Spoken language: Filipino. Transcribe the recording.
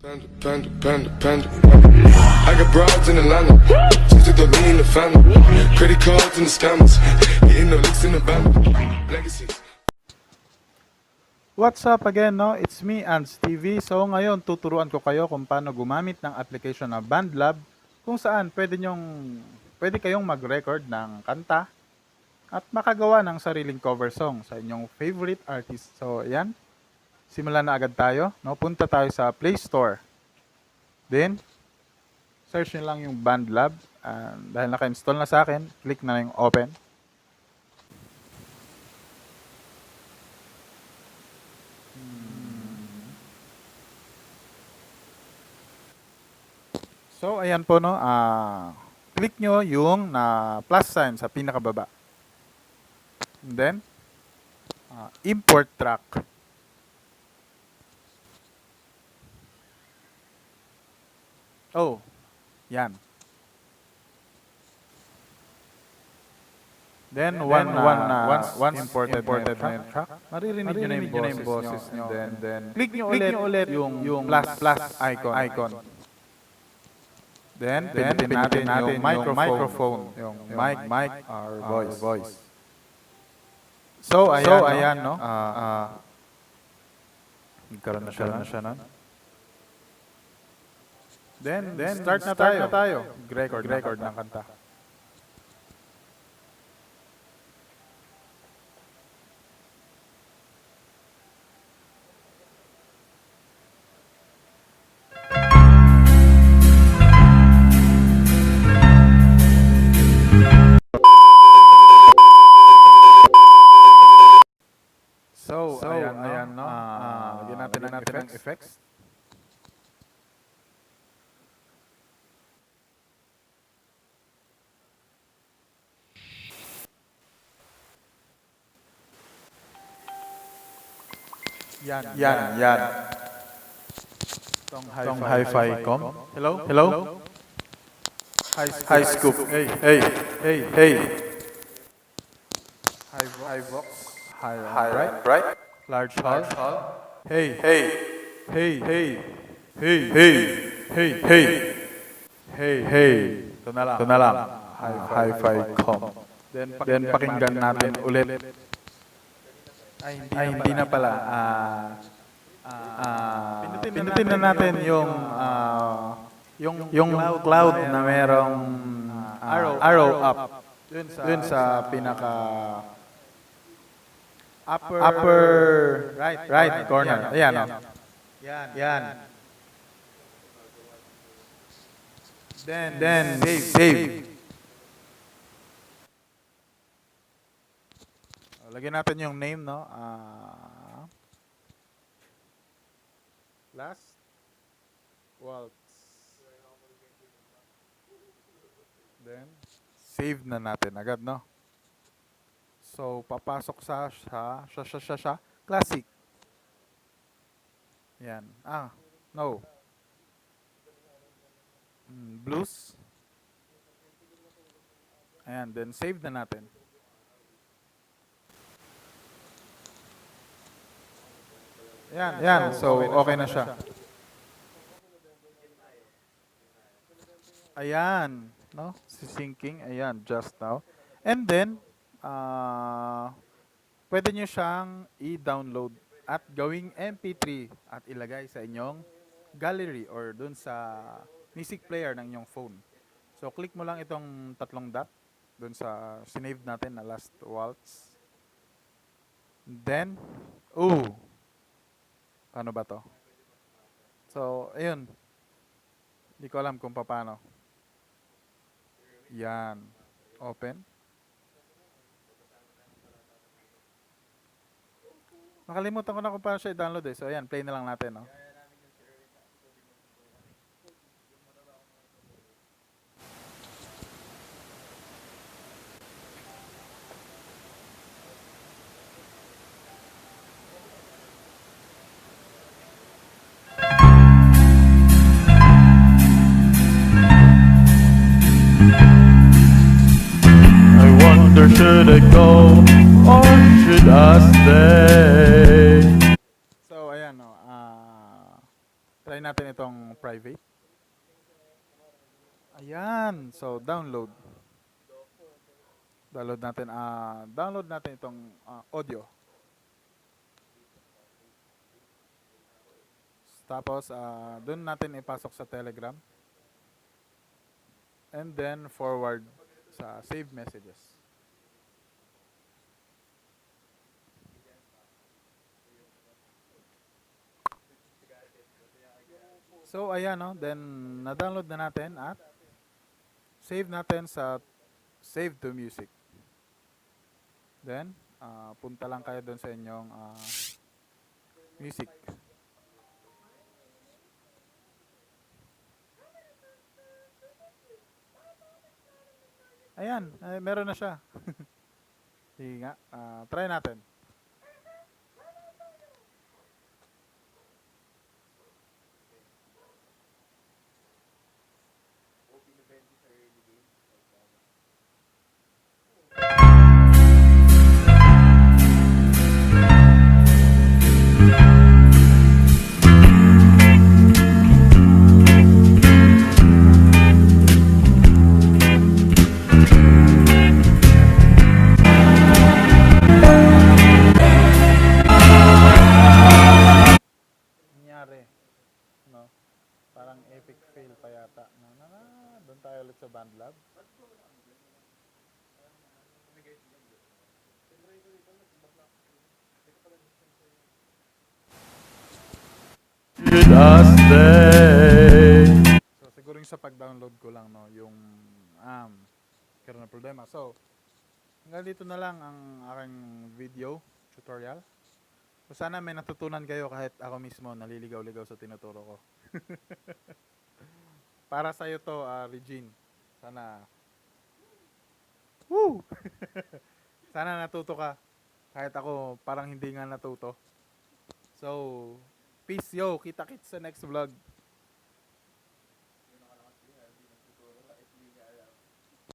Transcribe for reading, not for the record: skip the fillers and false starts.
Panda. I got broads in Atlanta. Just took the lean in the family. Credit cards and the scammers. Getting the licks in the band. Legacies. What's up again, no? It's me, Ans TV. So ngayon, tuturuan ko kayo kung paano gumamit ng application na BandLab kung saan pwede kayong mag-record ng kanta at makagawa ng sariling cover song sa inyong favorite artist. So, ayan. Simulan na agad tayo, no? Punta tayo sa Play Store. Then, search nyo lang yung BandLab. Dahil naka-install na sa akin, click na yung open. So, ayan po, no? Click nyo yung plus sign sa pinakababa. And then, import track. Oh, yan. Then, once imported track, maririnig nyo na yung boses nyo. And then, click nyo ulit yung plus icon. Then, pindutin natin yung microphone. Yung mic or voice. So, ayan, no? Nagkaroon na siya na. Then start na tayo. Record ng kanta. So ayan, no? Lagyan natin ng effects. Yan. Tong hi-fi com. Hello? High scoop. Hey. High box. High right. Large hall. Hey. Ito na lang. Hi-fi com. Then pakinggan natin ulit. Ay, hindi na pala. Pinutin na natin yung cloud na merong arrow up. Dun sa pinaka upper right corner. Ayan, o. Yan. Then save. Lagyan natin yung name, no? Last waltz. Then, save na natin agad, no? So, papasok sa classic. Yan. No. Blues. Ayan, then save na natin. Yan. So, okay na siya. Ayan. No? Syncing. Ayan, just now. And then, pwede nyo siyang i-download at gawing MP3 at ilagay sa inyong gallery or dun sa music player ng inyong phone. So, click mo lang itong tatlong dot dun sa sinave natin na last waltz. Then, paano ba to? So, ayun. Hindi ko alam kung paano. Yan. Open. Nakalimutan ko na kung paano siya i-download eh. So, ayan. Play na lang natin, no? Should I go or should I stay? So, ayan, no. Try try natin itong private. Ayan. So, download. Download natin itong audio. Tapos, doon natin ipasok sa Telegram. And then, forward sa save messages. So, ayan, no? Then, na-download na natin at save natin sa save to music. Then, punta lang kayo doon sa inyong music. Ayan, meron na siya. Sige nga, try natin. Nangyari, no? Parang epic fail pa yata. Doon tayo ulit sa BandLab. Should I stay? So, siguro yung sa pag-download ko lang, no? Yung, karoon na problema. So, hanggang dito na lang ang aking video tutorial. So, sana may natutunan kayo kahit ako mismo naliligaw-ligaw sa tinuturo ko. Para sa'yo to, Regine. Sana, woo! Sana natuto ka. Kahit ako parang hindi nga natuto. So, peace yo. Kita-kits sa next vlog.